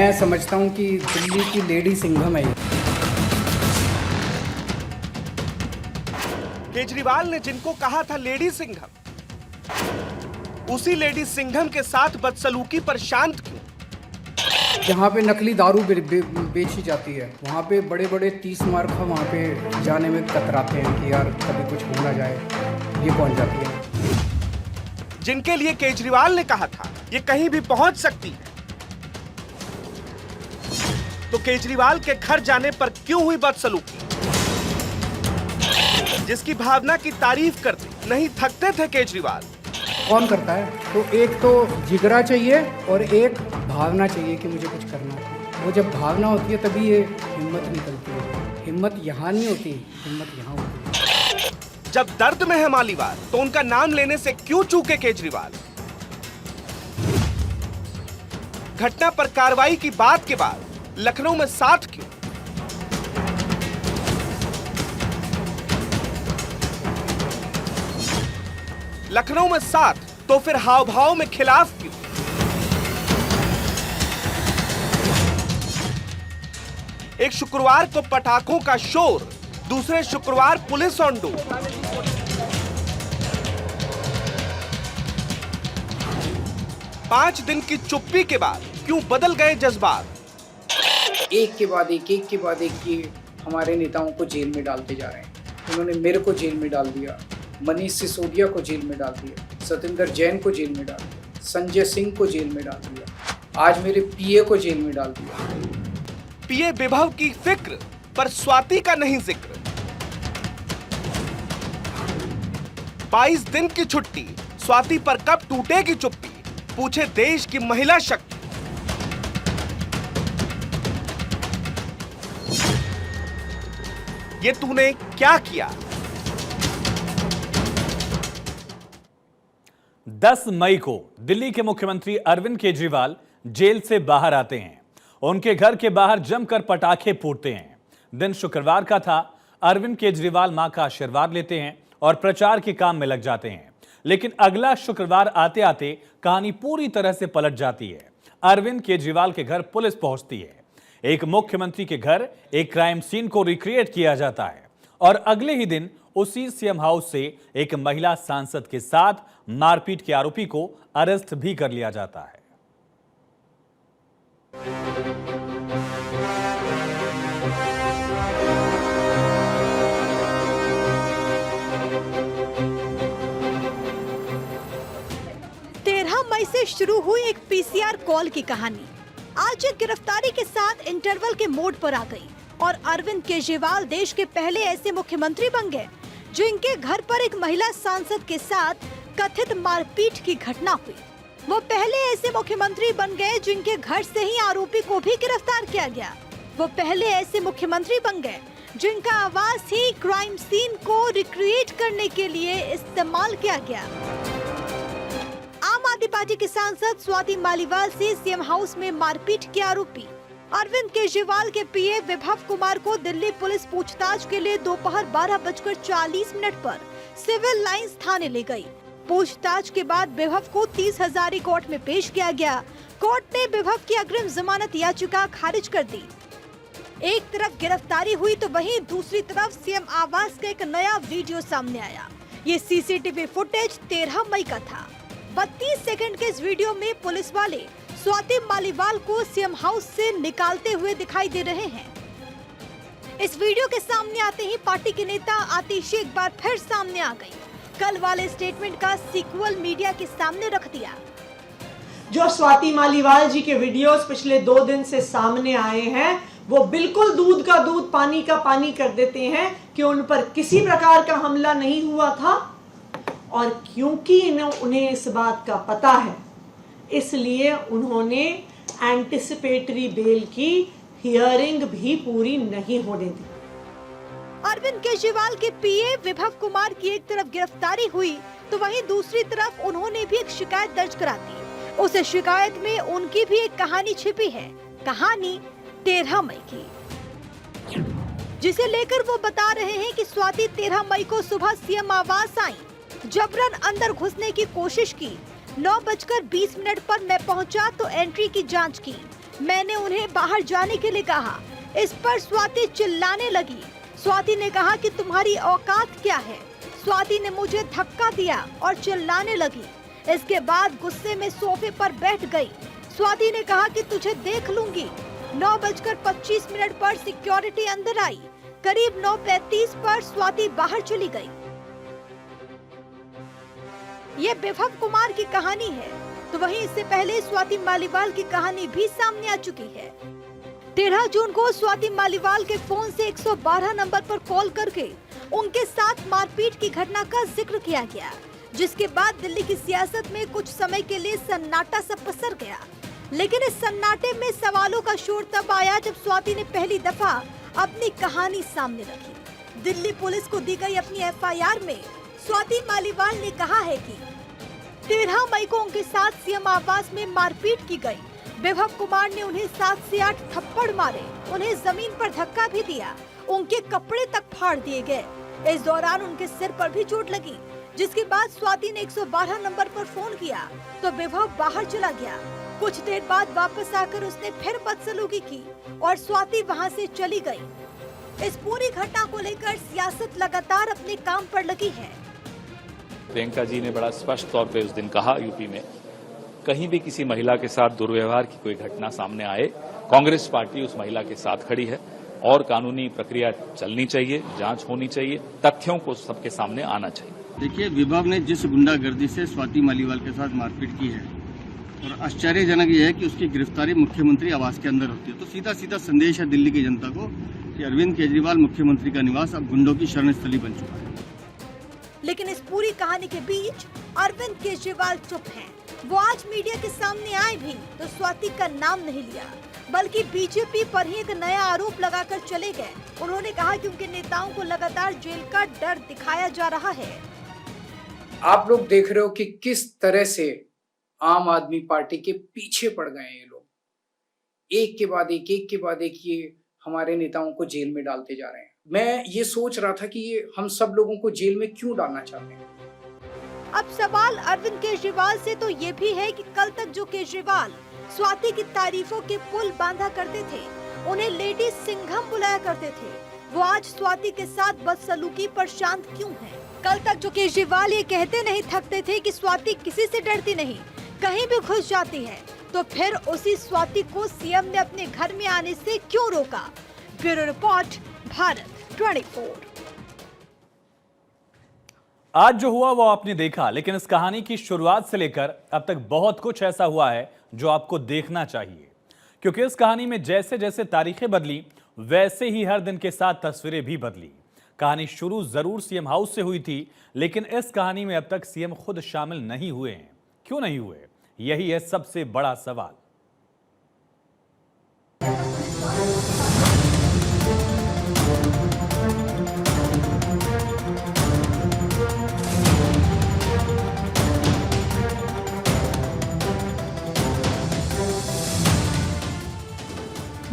मैं समझता हूं कि दिल्ली की लेडी सिंघम है ये। केजरीवाल ने जिनको कहा था लेडी सिंघम, उसी लेडी सिंघम के साथ बदसलूकी पर शांत क्यों? जहाँ पे नकली दारू बेची जाती है वहाँ पे बड़े बड़े 30 मार्क वहाँ पे जाने में कतराते हैं कि यार कभी कुछ हो ना जाए, ये पहुँच जाती है। जिनके लिए केजरीवाल ने कहा था ये कहीं भी पहुंच सकती है, तो केजरीवाल के घर जाने पर क्यों हुई बदसलूकी? जिसकी भावना की तारीफ करते नहीं थकते थे केजरीवाल। कौन करता है? तो एक तो जिगरा चाहिए और एक भावना चाहिए कि मुझे कुछ करना है। वो जब भावना होती है तभी ये हिम्मत निकलती है। हिम्मत यहाँ नहीं होती, हिम्मत यहाँ होती है। जब दर्द में है मालीवाल तो उनका नाम लेने से क्यों चूके केजरीवाल? घटना पर कार्रवाई की बात के बाद लखनऊ में साथ क्यों? लखनऊ में साथ तो फिर हाव भाव में खिलाफ क्यों? एक शुक्रवार को पटाखों का शोर, दूसरे शुक्रवार पुलिस ऑन डोर। पांच दिन की चुप्पी के बाद क्यों बदल गए जज्बात? एक के बाद एक ये हमारे नेताओं को जेल में डालते जा रहे हैं। उन्होंने मेरे को जेल में डाल दिया, मनीष सिसोदिया को जेल में डाल दिया, सतेंद्र जैन को जेल में डाल दिया, संजय सिंह को जेल में डाल दिया, आज मेरे पीए को जेल में डाल दिया। पीए विभव की फिक्र पर स्वाति का नहीं जिक्र। 22 दिन की छुट्टी, स्वाति पर कब टूटेगी चुप्पी? पूछे देश की महिला शक्ति। ये तूने क्या किया? 10 मई को दिल्ली के मुख्यमंत्री अरविंद केजरीवाल जेल से बाहर आते हैं। उनके घर के बाहर जमकर पटाखे फूटते हैं। दिन शुक्रवार का था। अरविंद केजरीवाल मां का आशीर्वाद लेते हैं और प्रचार के काम में लग जाते हैं। लेकिन अगला शुक्रवार आते आते कहानी पूरी तरह से पलट जाती है। अरविंद केजरीवाल के घर पुलिस पहुंचती है। एक मुख्यमंत्री के घर एक क्राइम सीन को रिक्रिएट किया जाता है और अगले ही दिन उसी सीएम हाउस से एक महिला सांसद के साथ मारपीट के आरोपी को अरेस्ट भी कर लिया जाता है। मई से शुरू हुई एक पीसीआर कॉल की कहानी आज एक गिरफ्तारी के साथ इंटरवल के मोड पर आ गई और अरविंद केजरीवाल देश के पहले ऐसे मुख्यमंत्री बन गए जो इनके घर पर एक महिला सांसद के साथ कथित मारपीट की घटना हुई। वो पहले ऐसे मुख्यमंत्री बन गए जिनके घर से ही आरोपी को भी गिरफ्तार किया गया। वो पहले ऐसे मुख्यमंत्री बन गए जिनका आवास ही क्राइम सीन को रिक्रिएट करने के लिए इस्तेमाल किया गया। आम आदमी पार्टी की सांसद स्वाति मालीवाल से सीएम हाउस में मारपीट के आरोपी अरविंद केजरीवाल के पीए विभव कुमार को दिल्ली पुलिस पूछताछ के लिए दोपहर 12:40 पर सिविल लाइंस थाने ले गई। पूछताछ के बाद विभव को 30,000 कोर्ट में पेश किया गया। कोर्ट ने विभव की अग्रिम जमानत याचिका खारिज कर दी। एक तरफ गिरफ्तारी हुई तो वहीं दूसरी तरफ सीएम आवास का एक नया वीडियो सामने आया। ये सीसीटीवी फुटेज 13 मई का था। 32 सेकंड के इस वीडियो में पुलिस वाले स्वाति मालीवाल को सीएम हाउस से निकालते हुए दिखाई दे रहे हैं। इस वीडियो के सामने आते ही पार्टी के नेता आतिशी एक बार फिर सामने आ गई। कल वाले स्टेटमेंट का सीक्वल मीडिया के सामने रख दिया। जो स्वाति मालीवाल जी के वीडियोस पिछले 2 दिन से सामने आए हैं वो बिल्कुल दूध का दूध पानी का पानी कर देते हैं कि उन पर किसी प्रकार का हमला नहीं हुआ था और क्योंकि उन्हें इस बात का पता है इसलिए उन्होंने एंटिसिपेटरी बेल की हियरिंग भी पूरी नहीं होने दी। अरविंद केजरीवाल के पीए विभव कुमार की एक तरफ गिरफ्तारी हुई तो वहीं दूसरी तरफ उन्होंने भी एक शिकायत दर्ज करा दी। उस शिकायत में उनकी भी एक कहानी छिपी है। कहानी 13 मई की, जिसे लेकर वो बता रहे हैं कि स्वाति 13 मई को सुबह सीएम आवास आई, जबरन अंदर घुसने की कोशिश की। 9:20 पर मैं पहुंचा तो एंट्री की जांच की, मैंने उन्हें बाहर जाने के लिए कहा। इस पर स्वाति चिल्लाने लगी। स्वाति ने कहा कि तुम्हारी औकात क्या है। स्वाति ने मुझे धक्का दिया और चिल्लाने लगी। इसके बाद गुस्से में सोफे पर बैठ गई। स्वाति ने कहा कि तुझे देख लूंगी। 9:25 पर सिक्योरिटी अंदर आई। करीब 9:35 पर स्वाति बाहर चली गई। ये विभव कुमार की कहानी है। तो वहीं इससे पहले स्वाति मालीवाल की कहानी भी सामने आ चुकी है। 13 जून को स्वाति मालीवाल के फोन से 112 नंबर पर कॉल करके उनके साथ मारपीट की घटना का जिक्र किया गया, जिसके बाद दिल्ली की सियासत में कुछ समय के लिए सन्नाटा सा पसर गया। लेकिन इस सन्नाटे में सवालों का शोर तब आया जब स्वाति ने पहली दफा अपनी कहानी सामने रखी। दिल्ली पुलिस को दी गई अपनी FIR में स्वाति मालीवाल ने कहा है कि 13 मई को उनके साथ सीएम आवास में मारपीट की गई। विभव कुमार ने उन्हें 7 से 8 थप्पड़ मारे, उन्हें जमीन पर धक्का भी दिया, उनके कपड़े तक फाड़ दिए गए। इस दौरान उनके सिर पर भी चोट लगी, जिसके बाद स्वाति ने 112 नंबर पर फोन किया तो विभव बाहर चला गया। कुछ देर बाद वापस आकर उसने फिर बदसलूकी की और स्वाति वहां से चली गई। इस पूरी घटना को लेकर सियासत लगातार अपने काम पर लगी है। प्रियंका जी ने बड़ा स्पष्ट तौर पे उस दिन कहा, यूपी में कहीं भी किसी महिला के साथ दुर्व्यवहार की कोई घटना सामने आए, कांग्रेस पार्टी उस महिला के साथ खड़ी है और कानूनी प्रक्रिया चलनी चाहिए, जांच होनी चाहिए, तथ्यों को सबके सामने आना चाहिए। देखिए, विभव ने जिस गुंडागर्दी से स्वाति मालीवाल के साथ मारपीट की है और आश्चर्यजनक ये है कि उसकी गिरफ्तारी मुख्यमंत्री आवास के अंदर होती है, तो सीधा सीधा संदेश है दिल्ली की जनता को कि अरविंद केजरीवाल मुख्यमंत्री का निवास अब गुंडों की शरणस्थली बन चुका है। लेकिन इस पूरी कहानी के बीच अरविंद केजरीवाल चुप हैं। वो आज मीडिया के सामने आए भी तो स्वाति का नाम नहीं लिया, बल्कि बीजेपी पर ही एक नया आरोप लगाकर चले गए। उन्होंने कहा कि उनके नेताओं को लगातार जेल का डर दिखाया जा रहा है। आप लोग देख रहे हो कि किस तरह से आम आदमी पार्टी के पीछे पड़ गए हैं ये लोग। एक के बाद एक ये हमारे नेताओं को जेल में डालते जा रहे हैं। मैं ये सोच रहा था कि ये हम सब लोगों को जेल में क्यों डालना चाहते हैं। अब सवाल अरविंद केजरीवाल से तो ये भी है कि कल तक जो केजरीवाल स्वाति की तारीफों के पुल बांधा करते थे, उन्हें लेडी सिंघम बुलाया करते थे, वो आज स्वाति के साथ बदसलूकी पर शांत क्यों हैं? कल तक जो केजरीवाल ये कहते नहीं थकते थे कि स्वाति किसी से डरती नहीं, कहीं भी घुस जाती है, तो फिर उसी स्वाति को सीएम ने अपने घर में आने से क्यों रोका? Bureau report, Bharat 24। आज जो हुआ वो आपने देखा, लेकिन इस कहानी की शुरुआत से लेकर अब तक बहुत कुछ ऐसा हुआ है जो आपको देखना चाहिए, क्योंकि इस कहानी में जैसे जैसे तारीखें बदली, वैसे ही हर दिन के साथ तस्वीरें भी बदली। कहानी शुरू जरूर सीएम हाउस से हुई थी, लेकिन इस कहानी में अब तक सीएम खुद शामिल नहीं हुए हैं। क्यों नहीं हुए? यही है सबसे बड़ा सवाल।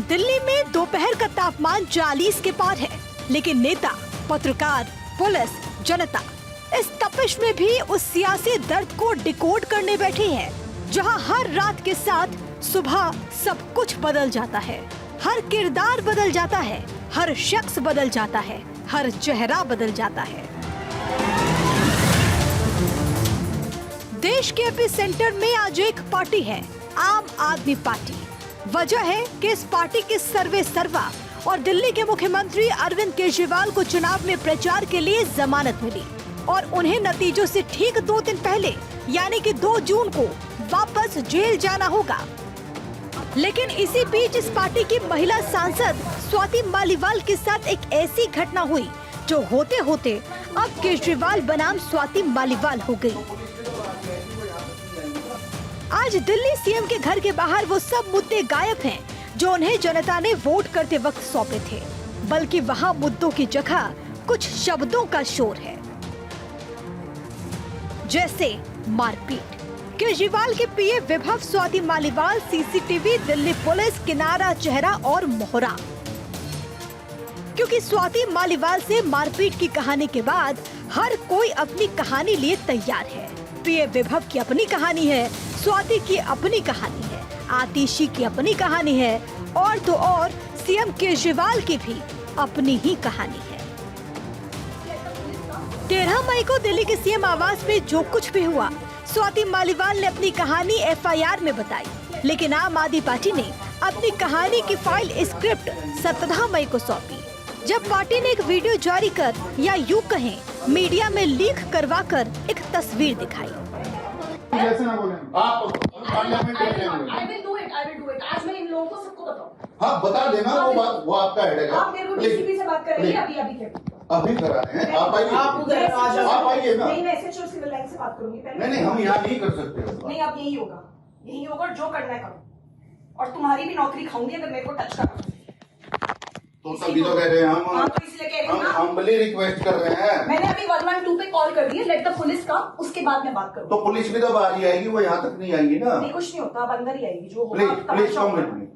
दिल्ली में दोपहर का तापमान 40 के पार है, लेकिन नेता, पत्रकार, पुलिस, जनता इस तपिश में भी उस सियासी दर्द को डिकोड करने बैठी है, जहां हर रात के साथ सुबह सब कुछ बदल जाता है, हर किरदार बदल जाता है, हर शख्स बदल जाता है, हर चेहरा बदल जाता है। देश के एपिसेंटर में आज एक पार्टी है, आम आदमी पार्टी। वजह है कि इस पार्टी के सर्वे सर्वा और दिल्ली के मुख्यमंत्री अरविंद केजरीवाल को चुनाव में प्रचार के लिए जमानत मिली और उन्हें नतीजों से ठीक 2 दिन पहले यानी कि 2 जून को वापस जेल जाना होगा। लेकिन इसी बीच इस पार्टी की महिला सांसद स्वाति मालीवाल के साथ एक ऐसी घटना हुई जो होते होते अब केजरीवाल बनाम स्वाति मालीवाल हो गई। आज दिल्ली सीएम के घर के बाहर वो सब मुद्दे गायब हैं जो उन्हें जनता ने वोट करते वक्त सौंपे थे, बल्कि वहां मुद्दों की जगह कुछ शब्दों का शोर है, जैसे मारपीट। केजरीवाल के पीए विभव स्वाति मालीवाल, सीसीटीवी, दिल्ली पुलिस, किनारा, चेहरा और मोहरा। क्योंकि स्वाति मालीवाल से मारपीट की कहानी के बाद हर कोई अपनी कहानी लिए तैयार है। पीए विभव की अपनी कहानी है, स्वाति की अपनी कहानी है। आतिशी की अपनी कहानी है और तो और सीएम केजरीवाल की भी अपनी ही कहानी है। 13 मई को दिल्ली के सीएम आवास में जो कुछ भी हुआ, स्वाति मालीवाल ने अपनी कहानी एफआईआर में बताई, लेकिन आम आदमी पार्टी ने अपनी कहानी की फाइल स्क्रिप्ट 17 मई को सौंपी, जब पार्टी ने एक वीडियो जारी कर या यूं कहें मीडिया में लीक करवाकर एक तस्वीर दिखाई। ऐसे ना बोलें आप पार्लियामेंट में I will do it. आज मैं इन लोगों को सबको बताऊं। हाँ बता देना, वो आपका हेडेक है। आप मेरे को डीसीपी से बात करेंगे अभी करा रहे हैं, आप आइए, आप उधर आ जाओ। आप आइए ना। नहीं, मैं एसएचओ सिविल लाइन से बात करूंगी पहले। नहीं हम यहाँ नहीं कर सकते। नहीं, आप यही होगा और जो करना है करो, और तुम्हारी भी नौकरी खाऊंगी अगर मेरे को टच करा। तो तभी तो कह रहे हैं हाँ, तो इसलिए कह रहे हैं ना। हम हम्बली रिक्वेस्ट कर रहे हैं। मैंने अभी 112 पे कॉल कर दी है, लेट द पुलिस का, उसके बाद मैं बात करूँ। तो पुलिस भी तो बाहर ही आएगी, वो यहाँ तक नहीं आएगी ना। नहीं, कुछ नहीं होता, अब अंदर ही आएगी जो होगा। Please come with me,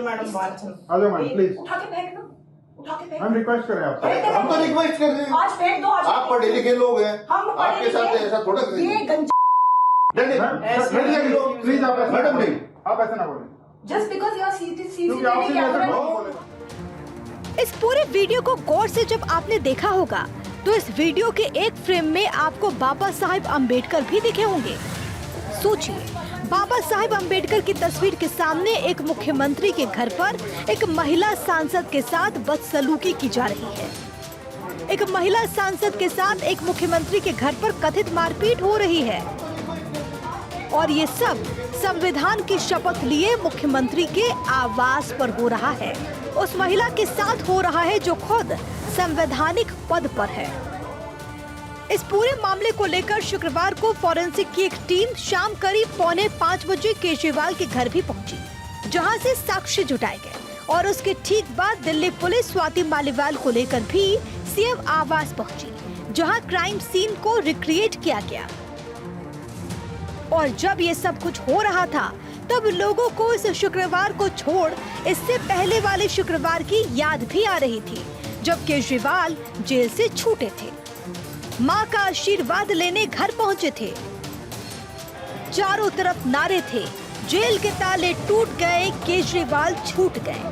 madam बाहर चलो। आ जाओ मैडम प्लीज। उठा के फेंक दो, उठा के फेंक। हम रिक्वेस्ट कर रहे हैं आपसे। हम तो रिक्वेस्ट कर रहे हैं, आज फेंक दो। आज आप पढ़े लिखे लोग हैं, हम आपके साथ ऐसा थोड़ा ये प्लीज आप मैडम नहीं, आप ऐसे ना बोलें। जस्ट बिकॉज यू आर क्योंकि आपसे सीसीटीवी ऐसे कैमरा। नहीं बोले। इस पूरे वीडियो को गौर से जब आपने देखा होगा तो इस वीडियो के एक फ्रेम में आपको बाबा साहेब अम्बेडकर भी दिखे होंगे। सोचिए, बाबा साहेब अम्बेडकर की तस्वीर के सामने एक मुख्यमंत्री के घर पर एक महिला सांसद के साथ बदसलूकी की जा रही है। एक महिला सांसद के साथ एक मुख्यमंत्री के घर पर कथित मारपीट हो रही है, और ये सब संविधान की शपथ लिए मुख्यमंत्री के आवास पर हो रहा है। उस महिला के साथ हो रहा है जो खुद संवैधानिक पद पर है। इस पूरे मामले को लेकर शुक्रवार को फॉरेंसिक की एक टीम शाम करीब 4:45 बजे केजरीवाल के घर भी पहुंची, जहां से साक्ष्य जुटाए गए, और उसके ठीक बाद दिल्ली पुलिस स्वाति मालीवाल को लेकर भी सीएम आवास पहुंची, जहां क्राइम सीन को रिक्रिएट किया गया। और जब ये सब कुछ हो रहा था तब लोगों को इस शुक्रवार को छोड़ इससे पहले वाले शुक्रवार की याद भी आ रही थी, जब केजरीवाल जेल से छूटे थे, मां का आशीर्वाद लेने घर पहुंचे थे। चारों तरफ नारे थे, जेल के ताले टूट गए, केजरीवाल छूट गए।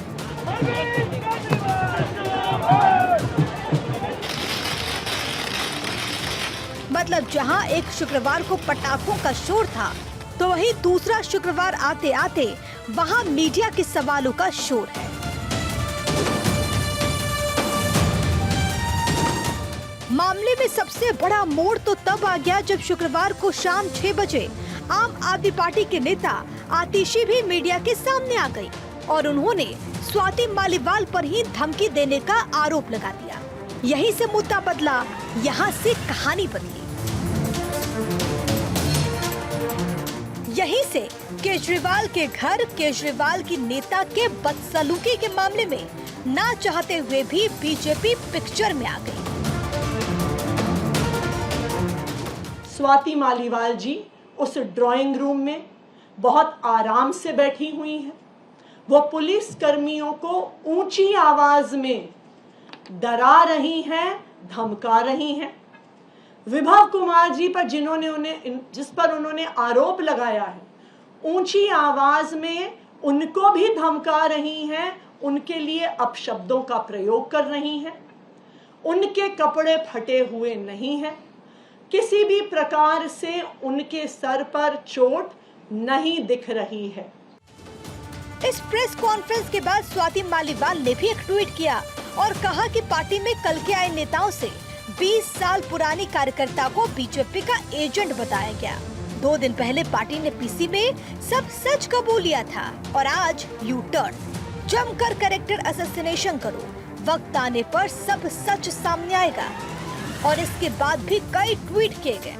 मतलब जहां एक शुक्रवार को पटाखों का शोर था, तो वहीं दूसरा शुक्रवार आते आते वहां मीडिया के सवालों का शोर है। मामले में सबसे बड़ा मोड़ तो तब आ गया जब शुक्रवार को शाम 6 बजे आम आदमी पार्टी के नेता आतिशी भी मीडिया के सामने आ गई, और उन्होंने स्वाति मालीवाल पर ही धमकी देने का आरोप लगा दिया। यहीं से मुद्दा बदला, यहाँ से कहानी बदली। यहीं से केजरीवाल के घर केजरीवाल की नेता के बदसलूकी के मामले में ना चाहते हुए भी बीजेपी पिक्चर में आ गई। स्वाति मालीवाल जी उस ड्राइंग रूम में बहुत आराम से बैठी हुई हैं। वो पुलिस कर्मियों को ऊंची आवाज में डरा रही हैं, धमका रही हैं। विभव कुमार जी पर जिस पर उन्होंने आरोप लगाया है, ऊंची आवाज में उनको भी धमका रही हैं, उनके लिए अपशब्दों का प्रयोग कर रही हैं। उनके कपड़े फटे हुए नहीं हैं, किसी भी प्रकार से उनके सर पर चोट नहीं दिख रही है। इस प्रेस कॉन्फ्रेंस के बाद स्वाति मालीवाल ने भी एक ट्वीट किया और कहा कि पार्टी में कल के आए नेताओं से 20 साल पुरानी कार्यकर्ता को बीजेपी का एजेंट बताया गया। 2 दिन पहले पार्टी ने पीसी में सब सच कबूल लिया था, और आज यू टर्न, जमकर कैरेक्टर असैसिनेशन करो, वक्त आने पर सब सच सामने आएगा। और इसके बाद भी कई ट्वीट किए गए,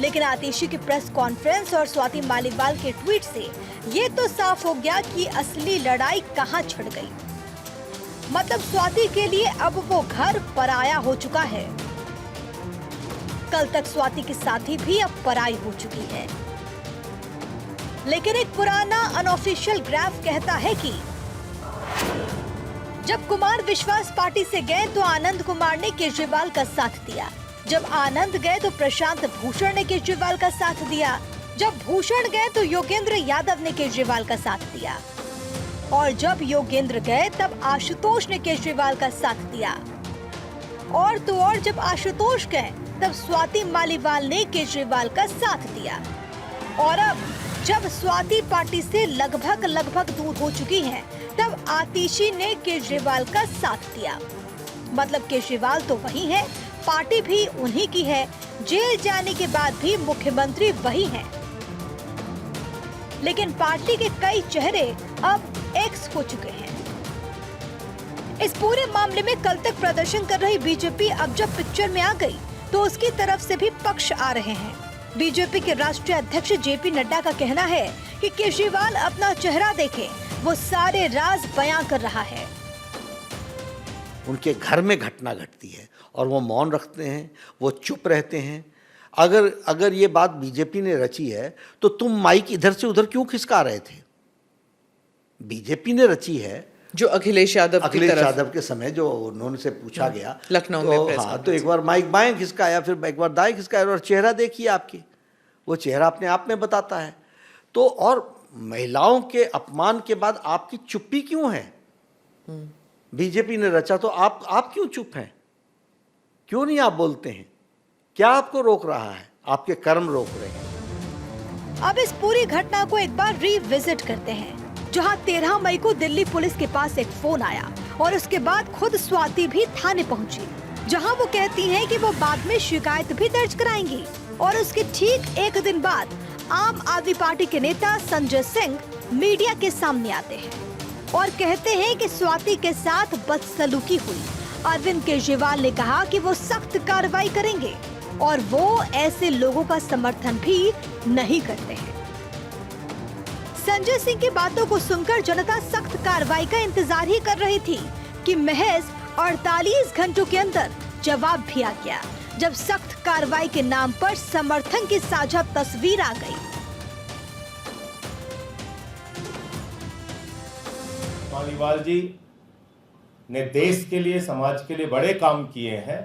लेकिन आतिशी की प्रेस कॉन्फ्रेंस और स्वाति मालीवाल के ट्वीट से ये तो साफ हो गया कि असली लड़ाई कहां छिड़ गई। मतलब स्वाति के लिए अब वो घर पराया हो चुका है। कल तक स्वाति की साथी भी अब पराई हो चुकी है। लेकिन एक पुराना अनऑफिशियल ग्राफ कहता है कि जब कुमार विश्वास पार्टी से गए तो आनंद कुमार ने केजरीवाल का साथ दिया, जब आनंद गए तो प्रशांत भूषण ने केजरीवाल का साथ दिया, जब भूषण गए तो योगेंद्र यादव ने केजरीवाल का साथ दिया, और जब योगेंद्र गए तब आशुतोष ने केजरीवाल का साथ दिया, और तो और जब आशुतोष गए तब स्वाति मालीवाल ने केजरीवाल का साथ दिया, और अब जब स्वाति पार्टी से लगभग दूर हो चुकी हैं, तब आतिशी ने केजरीवाल का साथ दिया। मतलब केजरीवाल तो वही है, पार्टी भी उन्हीं की है, जेल जाने के बाद भी मुख्यमंत्री वही हैं। लेकिन पार्टी के कई चेहरे अब एक्स हो चुके हैं। इस पूरे मामले में कल तक प्रदर्शन कर रही बीजेपी अब जब पिक्चर में आ गई तो उसकी तरफ से भी पक्ष आ रहे हैं। बीजेपी के राष्ट्रीय अध्यक्ष जेपी नड्डा का कहना है कि केजरीवाल अपना चेहरा देखे, वो सारे राज बयां कर रहा है। उनके घर में घटना घटती है और वो मौन रखते हैं, वो चुप रहते हैं। अगर ये बात बीजेपी ने रची है तो तुम माइक इधर से उधर क्यों खिसका रहे थे? बीजेपी ने रची है, जो अखिलेश यादव के समय जो उन्होंने से पूछा गया लखनऊ तो, में हाँ, तो एक बार माइक बाएं खिसकाया, फिर एक बार दाएं खिसकाया, और चेहरा देखिए आपकी, वो चेहरा अपने आप में बताता है। तो और महिलाओं के अपमान के बाद आपकी चुप्पी क्यों है? बीजेपी ने रचा तो आप क्यों चुप हैं? क्यों नहीं आप बोलते हैं? क्या आपको रोक रहा है? आपके कर्म रोक रहे हैं। अब इस पूरी घटना को एक बार रिविजिट करते हैं, जहां 13 मई को दिल्ली पुलिस के पास एक फोन आया और उसके बाद खुद स्वाति भी थाने पहुंची, जहां वो कहती हैं कि वो बाद में शिकायत भी दर्ज कराएंगी। और उसके ठीक एक दिन बाद आम आदमी पार्टी के नेता संजय सिंह मीडिया के सामने आते हैं और कहते हैं कि स्वाति के साथ बदसलूकी हुई। अरविंद केजरीवाल ने कहा कि वो सख्त कार्रवाई करेंगे और वो ऐसे लोगों का समर्थन भी नहीं करते हैं। संजय सिंह की बातों को सुनकर जनता सख्त कार्रवाई का इंतजार ही कर रही थी कि महज 48 घंटों के अंदर जवाब भी आ गया, जब सख्त कार्रवाई के नाम पर समर्थन की साझा तस्वीर आ गई। मालीवाल जी ने देश के लिए, समाज के लिए बड़े काम किए हैं।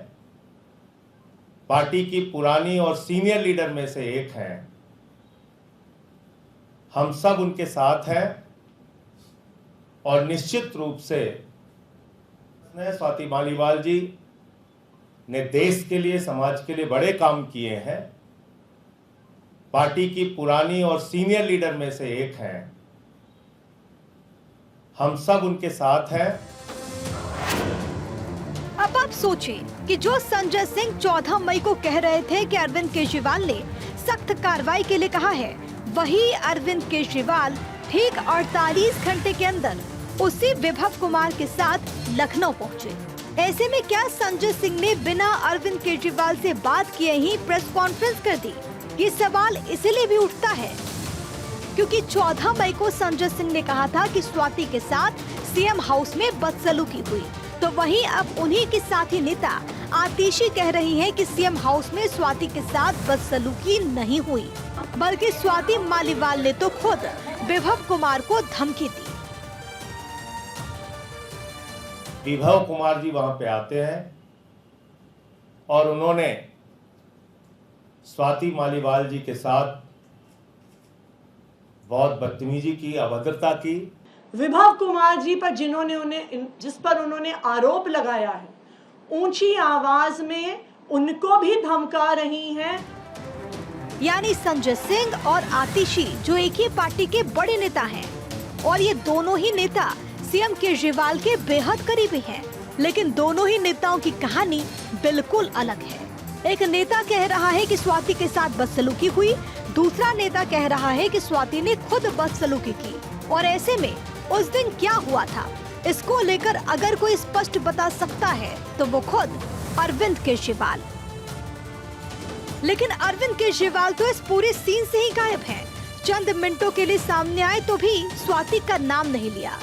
पार्टी की पुरानी और सीनियर लीडर में से एक हैं। हम सब उनके साथ हैं और निश्चित रूप से स्वाति मालीवाल जी ने देश के लिए, समाज के लिए बड़े काम किए हैं। पार्टी की पुरानी और सीनियर लीडर में से एक हैं। हम सब उनके साथ हैं। अब आप सोचें कि जो संजय सिंह 14 मई को कह रहे थे कि अरविंद केजरीवाल ने सख्त कार्रवाई के लिए कहा है, वही अरविंद केजरीवाल ठीक 48 घंटे के अंदर उसी विभव कुमार के साथ लखनऊ पहुंचे। ऐसे में क्या संजय सिंह ने बिना अरविंद केजरीवाल से बात किए ही प्रेस कॉन्फ्रेंस कर दी? ये सवाल इसलिए भी उठता है क्योंकि 14 मई को संजय सिंह ने कहा था कि स्वाति के साथ सीएम हाउस में बदसलूकी हुई, तो वहीं अब उन्हीं की साथी नेता आतिशी कह रही हैं कि सीएम हाउस में स्वाति के साथ बदसलूकी नहीं हुई, बल्कि स्वाति मालीवाल ने तो खुद विभव कुमार को धमकी दी। विभव कुमार जी वहां पे आते हैं और उन्होंने स्वाति मालीवाल जी के साथ बहुत बदतमीजी की, अभद्रता की। विभव कुमार जी पर जिस पर उन्होंने आरोप लगाया है, ऊंची आवाज में उनको भी धमका रही हैं। यानी संजय सिंह और आतिशी जो एक ही पार्टी के बड़े नेता हैं, और ये दोनों ही नेता सीएम केजरीवाल के बेहद करीबी हैं, लेकिन दोनों ही नेताओं की कहानी बिल्कुल अलग है। एक नेता कह रहा है कि स्वाति के साथ बदसलूकी हुई, दूसरा नेता कह रहा है कि स्वाति ने खुद बदसलूकी की। और ऐसे में उस दिन क्या हुआ था, इसको लेकर अगर कोई स्पष्ट बता सकता है तो वो खुद अरविंद केजरीवाल। लेकिन अरविंद केजरीवाल तो इस पूरे सीन से ही गायब हैं। चंद मिनटों के लिए सामने आए तो भी स्वाति का नाम नहीं लिया।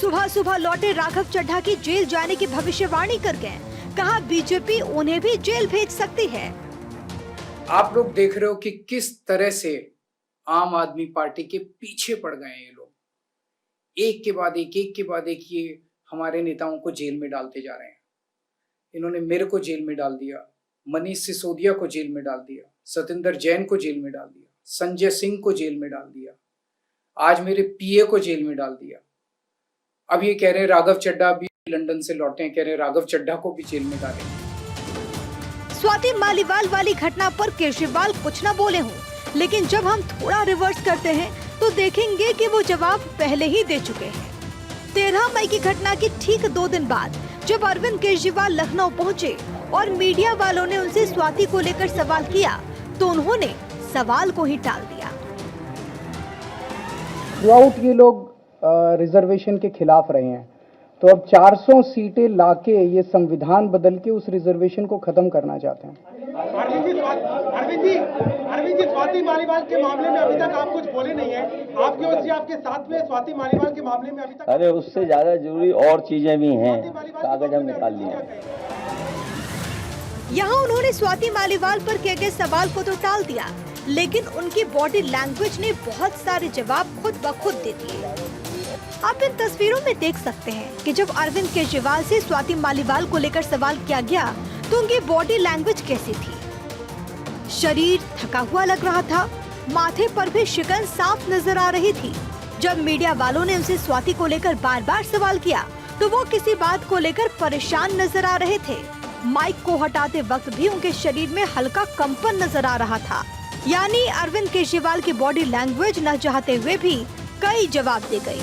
सुबह सुबह लौटे राघव चड्ढा की जेल जाने की भविष्यवाणी कर गए, कहा बीजेपी उन्हें भी जेल भेज सकती है। आप लोग देख रहे हो कि किस तरह से आम आदमी पार्टी के पीछे पड़ गए हैं ये लोग। एक के बाद एक ये हमारे नेताओं को जेल में डालते जा रहे हैं। इन्होंने मेरे को जेल में डाल दिया, मनीष सिसोदिया को जेल में डाल दिया, सतिंदर जैन को जेल में डाल दिया। संजय सिंह को जेल में डाल दिया, आज मेरे पीए को जेल में डाल दिया। अब ये कह रहे हैं राघव चड्ढा भी लंदन से लौटे हैं, कह रहे हैं राघव चड्ढा को भी जेल में डालेंगे। स्वाति मालीवाल वाली घटना पर केजरीवाल कुछ न बोले हों, लेकिन जब हम थोड़ा रिवर्स करते हैं तो देखेंगे कि वो जवाब पहले ही दे चुके हैं। 13 मई की घटना के ठीक 2 दिन बाद जब अरविंद केजरीवाल लखनऊ पहुंचे और मीडिया वालों ने उनसे स्वाति को लेकर सवाल किया तो उन्होंने सवाल को ही टाल दिया। थ्रूआउट ये लोग रिजर्वेशन के खिलाफ रहे हैं, तो अब 400 सीटें लाके ये संविधान बदल के उस रिजर्वेशन को खत्म करना चाहते हैं। अरविंद जी स्वाति मालीवाल के मामले में अभी तक आप कुछ बोले नहीं है, आपकी ओर से आपके साथ में स्वाति मालीवाल के मामले में अभी तक। अरे उससे ज्यादा जरूरी और चीजें भी हैं, कागज हम निकाल लिए। यहाँ उन्होंने स्वाति मालीवाल पर किए गए सवाल को तो टाल दिया, लेकिन उनकी बॉडी लैंग्वेज ने बहुत सारे जवाब खुद ब खुद दे दिए। आप इन तस्वीरों में देख सकते हैं कि जब अरविंद केजरीवाल से स्वाति मालीवाल को लेकर सवाल किया गया तो उनकी बॉडी लैंग्वेज कैसी थी। शरीर थका हुआ लग रहा था, माथे पर भी शिकन साफ नजर आ रही थी। जब मीडिया वालों ने उनसे स्वाति को लेकर बार बार सवाल किया तो वो किसी बात को लेकर परेशान नजर आ रहे थे। माइक को हटाते वक्त भी उनके शरीर में हल्का कंपन नजर आ रहा था। यानी अरविंद केजरीवाल की बॉडी लैंग्वेज न चाहते हुए भी कई जवाब दे गई।